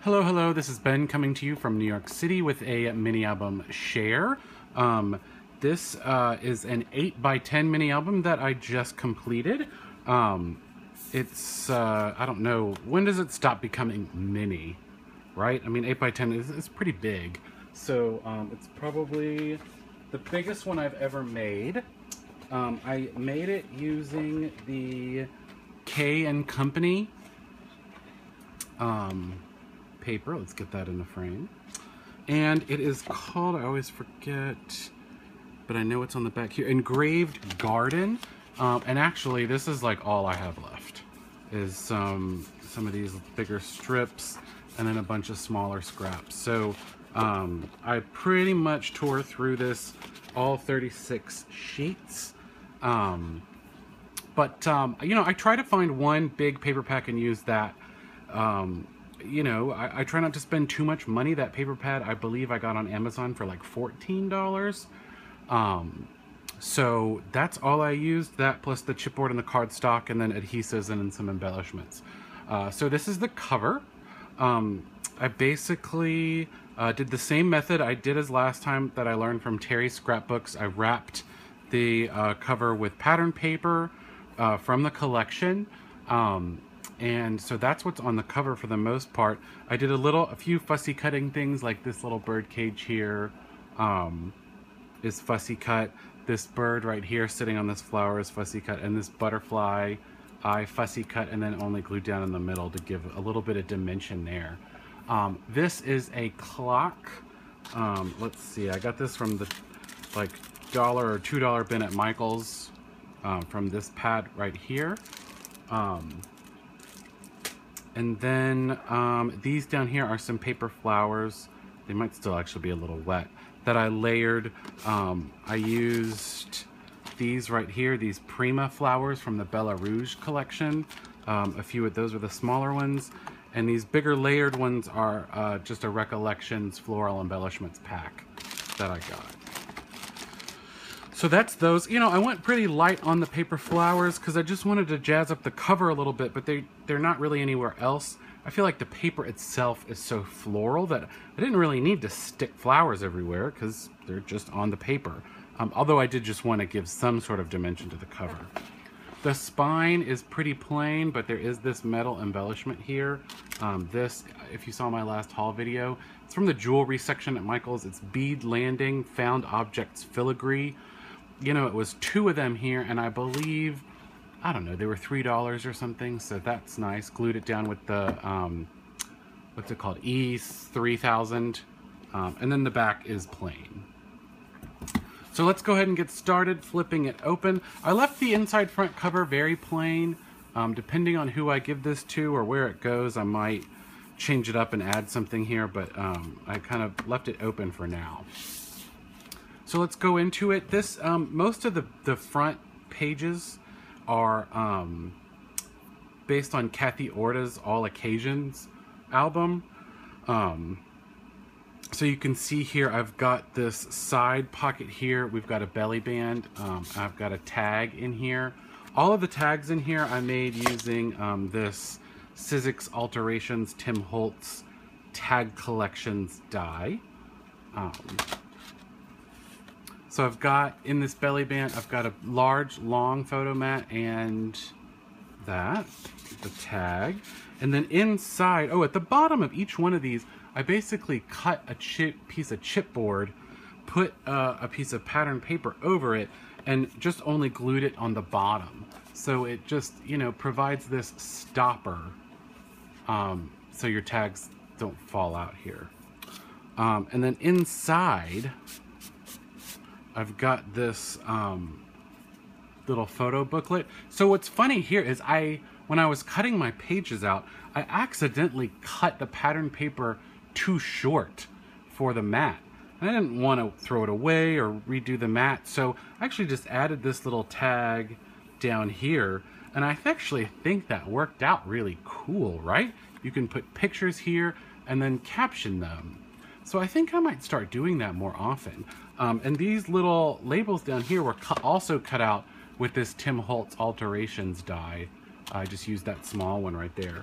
Hello, hello, this is Ben coming to you from New York City with a mini album share. This is an 8x10 mini album that I just completed. I don't know, when does it stop becoming mini, right? I mean, 8x10 is pretty big. So it's probably the biggest one I've ever made. I made it using the Company paper. Let's get that in the frame. And it is called, I always forget, but I know it's on the back here, Engraved Garden. And actually, this is like all I have left, is some of these bigger strips and then a bunch of smaller scraps. So I pretty much tore through this, all 36 sheets. You know, I try to find one big paper pack and use that. You know, I try not to spend too much money. That paper pad, I believe I got on Amazon for like $14. So that's all I used, that plus the chipboard and the cardstock, and then adhesives and then some embellishments. So this is the cover. I basically did the same method I did as last time that I learned from Terry's Scrapbooks. I wrapped the cover with pattern paper from the collection. And so that's what's on the cover for the most part. I did a few fussy cutting things, like this little bird cage here is fussy cut. This bird right here sitting on this flower is fussy cut, and this butterfly I fussy cut and then only glued down in the middle to give a little bit of dimension there. This is a clock. Let's see, I got this from the like $1 or $2 bin at Michael's, from this pad right here. And then these down here are some paper flowers. They might still actually be a little wet, that I layered. I used these right here, these Prima flowers from the Bella Rouge collection. A few of those were the smaller ones. And these bigger layered ones are just a Recollections Floral Embellishments pack that I got. So that's those. You know, I went pretty light on the paper flowers because I just wanted to jazz up the cover a little bit, but they're not really anywhere else. I feel like the paper itself is so floral that I didn't really need to stick flowers everywhere because they're just on the paper. Although I did just want to give some sort of dimension to the cover. The spine is pretty plain, but there is this metal embellishment here. This, if you saw my last haul video, it's from the jewelry section at Michael's. It's Bead Landing Found Objects Filigree. You know, it was 2 of them here, and I believe, I don't know, they were $3 or something, so that's nice. Glued it down with the, what's it called, E3000, and then the back is plain. So let's go ahead and get started flipping it open. I left the inside front cover very plain. Depending on who I give this to or where it goes, I might change it up and add something here, but I kind of left it open for now. So let's go into it. This most of the front pages are based on Kathy Orta's All Occasions album. So you can see here I've got this side pocket here. We've got a belly band. I've got a tag in here. All of the tags in here I made using this Sizzix Alterations Tim Holtz Tag Collections die. So I've got, in this belly band, I've got a large, long photo mat and that, the tag. And then inside, oh, at the bottom of each one of these, I basically cut a piece of chipboard, put a piece of pattern paper over it, and just only glued it on the bottom. So it just, you know, provides this stopper so your tags don't fall out here. And then inside, I've got this little photo booklet. So what's funny here is when I was cutting my pages out, I accidentally cut the pattern paper too short for the mat. And I didn't want to throw it away or redo the mat, so I actually just added this little tag down here, and I actually think that worked out really cool, right? You can put pictures here and then caption them. So I think I might start doing that more often. And these little labels down here were also cut out with this Tim Holtz Alterations die. I just used that small one right there.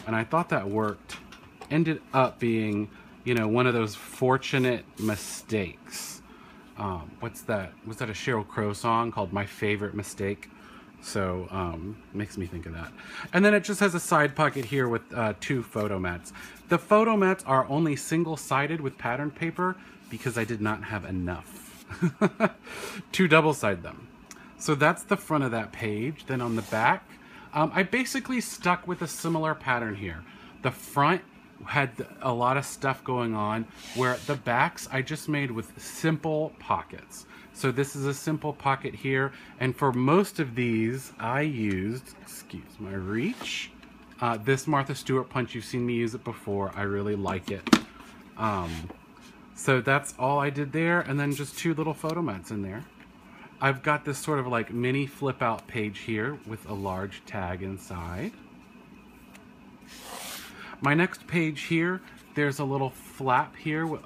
And I thought that worked ended up being, you know, one of those fortunate mistakes. What's that? Was that a Sheryl Crow song called My Favorite Mistake? So makes me think of that. And then it just has a side pocket here with 2 photo mats. The photo mats are only single-sided with patterned paper because I did not have enough to double-side them. So that's the front of that page. Then on the back, I basically stuck with a similar pattern here. The front had a lot of stuff going on, where the backs I just made with simple pockets. So this is a simple pocket here, and for most of these I used, excuse my reach, this Martha Stewart punch. You've seen me use it before. I really like it. So that's all I did there, and then just 2 little photo mats in there. I've got this sort of like mini flip out page here with a large tag inside. My next page here, there's a little flap here with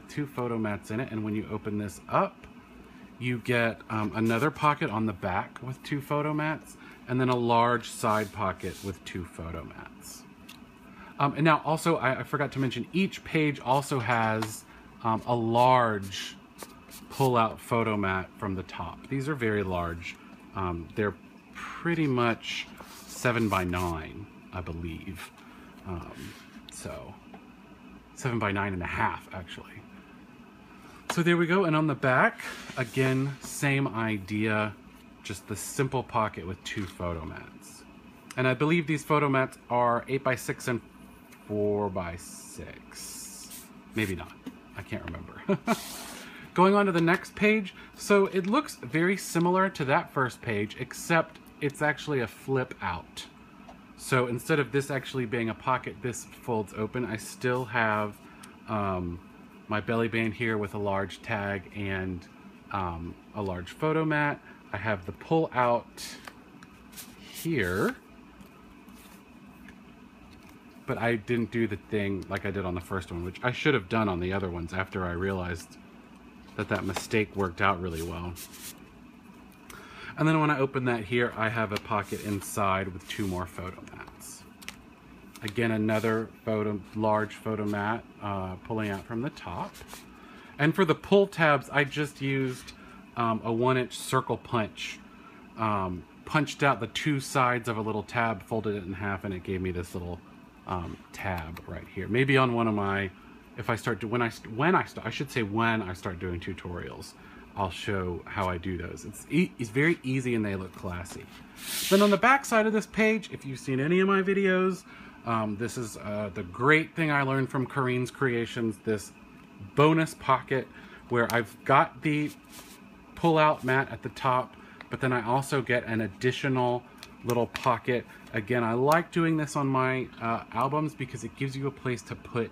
2 photo mats in it, and when you open this up, you get another pocket on the back with 2 photo mats, and then a large side pocket with 2 photo mats. And now also, I forgot to mention, each page also has a large pull-out photo mat from the top. These are very large. They're pretty much 7 by 9, I believe. So 7 by 9.5 actually. So there we go. And on the back, again, same idea, just the simple pocket with 2 photo mats. And I believe these photo mats are 8 by 6 and 4 by 6. Maybe not. I can't remember. Going on to the next page. So it looks very similar to that first page, except it's actually a flip out. So instead of this actually being a pocket, this folds open. I still have my belly band here with a large tag and a large photo mat. I have the pull out here, but I didn't do the thing like I did on the first one, which I should have done on the other ones after I realized that mistake worked out really well. And then when I open that here, I have a pocket inside with 2 more photo mats. Again, another large photo mat pulling out from the top. And for the pull tabs, I just used a 1-inch circle punch. Punched out the 2 sides of a little tab, folded it in half, and it gave me this little tab right here. Maybe on one of my, if I start to, when I start doing tutorials, I'll show how I do those. It's very easy and they look classy. Then on the back side of this page, if you've seen any of my videos, this is the great thing I learned from Corrine's Creations, this bonus pocket where I've got the pull-out mat at the top, but then I also get an additional little pocket. Again, I like doing this on my albums because it gives you a place to put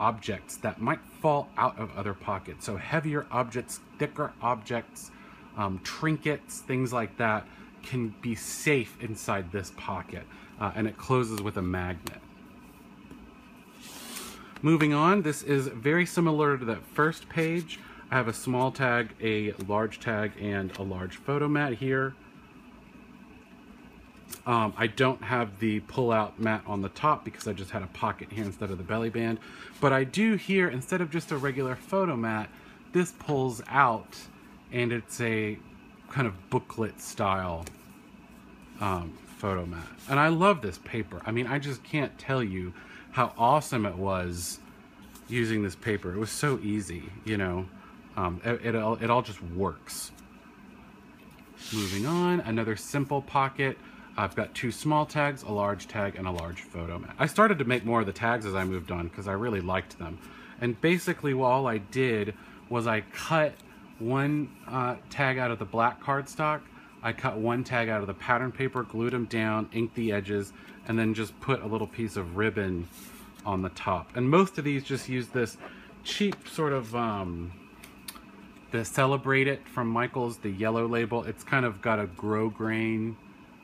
objects that might fall out of other pockets. So heavier objects, thicker objects, trinkets, things like that can be safe inside this pocket, and it closes with a magnet. Moving on, this is very similar to that first page. I have a small tag, a large tag, and a large photo mat here. I don't have the pull-out mat on the top because I just had a pocket here instead of the belly band. But I do here, instead of just a regular photo mat, this pulls out and it's a kind of booklet style photo mat. And I love this paper. I mean, I just can't tell you how awesome it was using this paper. It was so easy, you know. It all just works. Moving on, another simple pocket. I've got 2 small tags, a large tag, and a large photo mat. I started to make more of the tags as I moved on because I really liked them. And basically all I did was I cut 1 tag out of the black cardstock, I cut 1 tag out of the pattern paper, glued them down, inked the edges, and then just put a little piece of ribbon on the top. And most of these just use this cheap sort of, the Celebrate It from Michaels, the yellow label. It's kind of got a grosgrain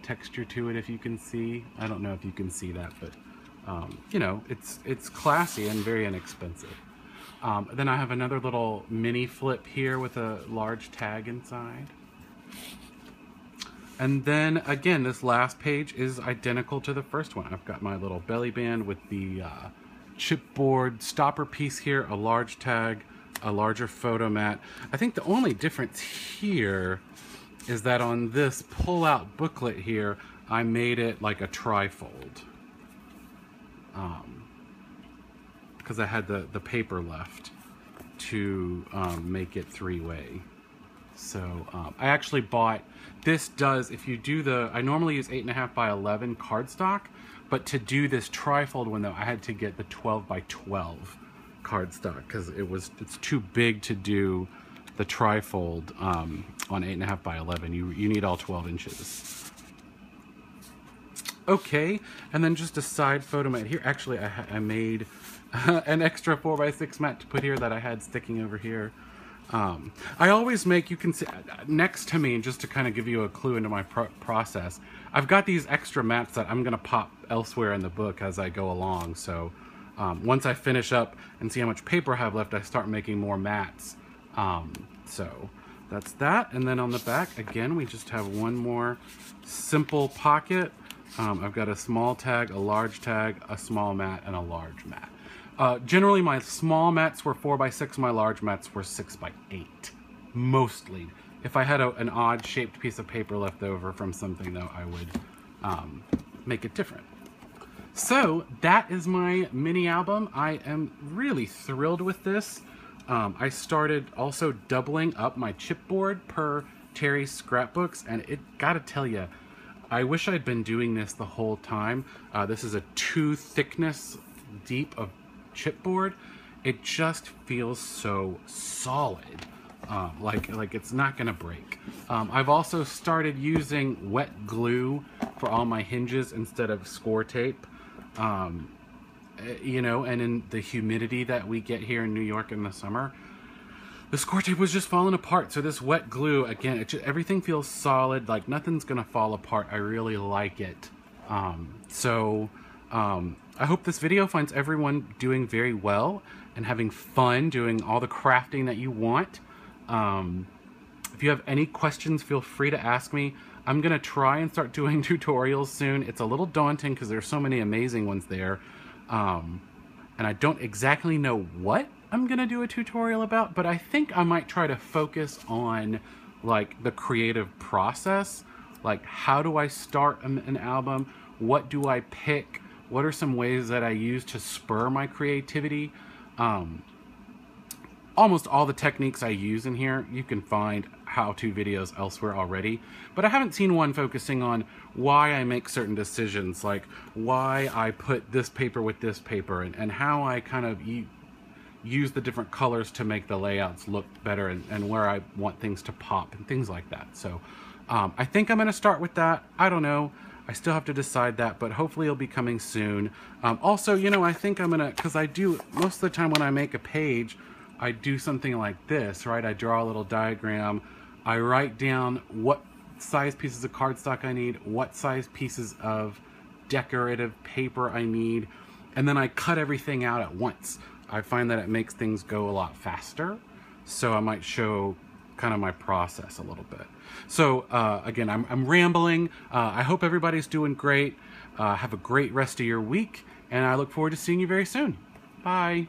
texture to it, if you can see. I don't know if you can see that, but you know, it's classy and very inexpensive. Then I have another little mini flip here with a large tag inside. And then again, this last page is identical to the first one. I've got my little belly band with the chipboard stopper piece here, a large tag, a larger photo mat. I think the only difference here is that on this pull-out booklet here, I made it like a trifold. Because I had the paper left to make it three-way. So I actually bought, this does, if you do I normally use 8.5 by 11 cardstock, but to do this trifold one though, I had to get the 12 by 12 cardstock because it's too big to do the trifold on 8.5 by 11. You need all 12 inches. Okay, and then just a side photo mat here. Actually, I made an extra 4x6 mat to put here that I had sticking over here. I always make, you can see next to me, just to kind of give you a clue into my process, I've got these extra mats that I'm going to pop elsewhere in the book as I go along. So once I finish up and see how much paper I have left, I start making more mats. So that's that. And then on the back, again, we just have one more simple pocket. I've got a small tag, a large tag, a small mat, and a large mat. Generally, my small mats were 4x6, my large mats were 6x8, mostly. If I had an odd-shaped piece of paper left over from something, though, I would make it different. So, that is my mini album. I am really thrilled with this. I started also doubling up my chipboard per Terry's scrapbooks, and it gotta tell you, I wish I'd been doing this the whole time. This is a 2 thickness deep of chipboard. It just feels so solid, like it's not gonna break. I've also started using wet glue for all my hinges instead of score tape. You know, and in the humidity that we get here in New York in the summer, the score tape was just falling apart. So this wet glue, again, everything feels solid, like nothing's gonna fall apart. I really like it. I hope this video finds everyone doing very well and having fun doing all the crafting that you want. If you have any questions, feel free to ask me. I'm gonna try and start doing tutorials soon. It's a little daunting because there's so many amazing ones there. And I don't exactly know what I'm gonna do a tutorial about, but I think I might try to focus on like the creative process. Like, how do I start an album? What do I pick? What are some ways that I use to spur my creativity? Almost all the techniques I use in here, you can find how-to videos elsewhere already, but I haven't seen one focusing on why I make certain decisions, like why I put this paper with this paper, and how I kind of use the different colors to make the layouts look better, and where I want things to pop and things like that. So I think I'm going to start with that. I don't know. I still have to decide that, but hopefully it'll be coming soon. Also, you know, I think I'm going to, because I do, most of the time when I make a page, I do something like this, right? I draw a little diagram. I write down what size pieces of cardstock I need, what size pieces of decorative paper I need, and then I cut everything out at once. I find that it makes things go a lot faster, so I might show kind of my process a little bit. So again, I'm rambling. I hope everybody's doing great. Have a great rest of your week, and I look forward to seeing you very soon. Bye.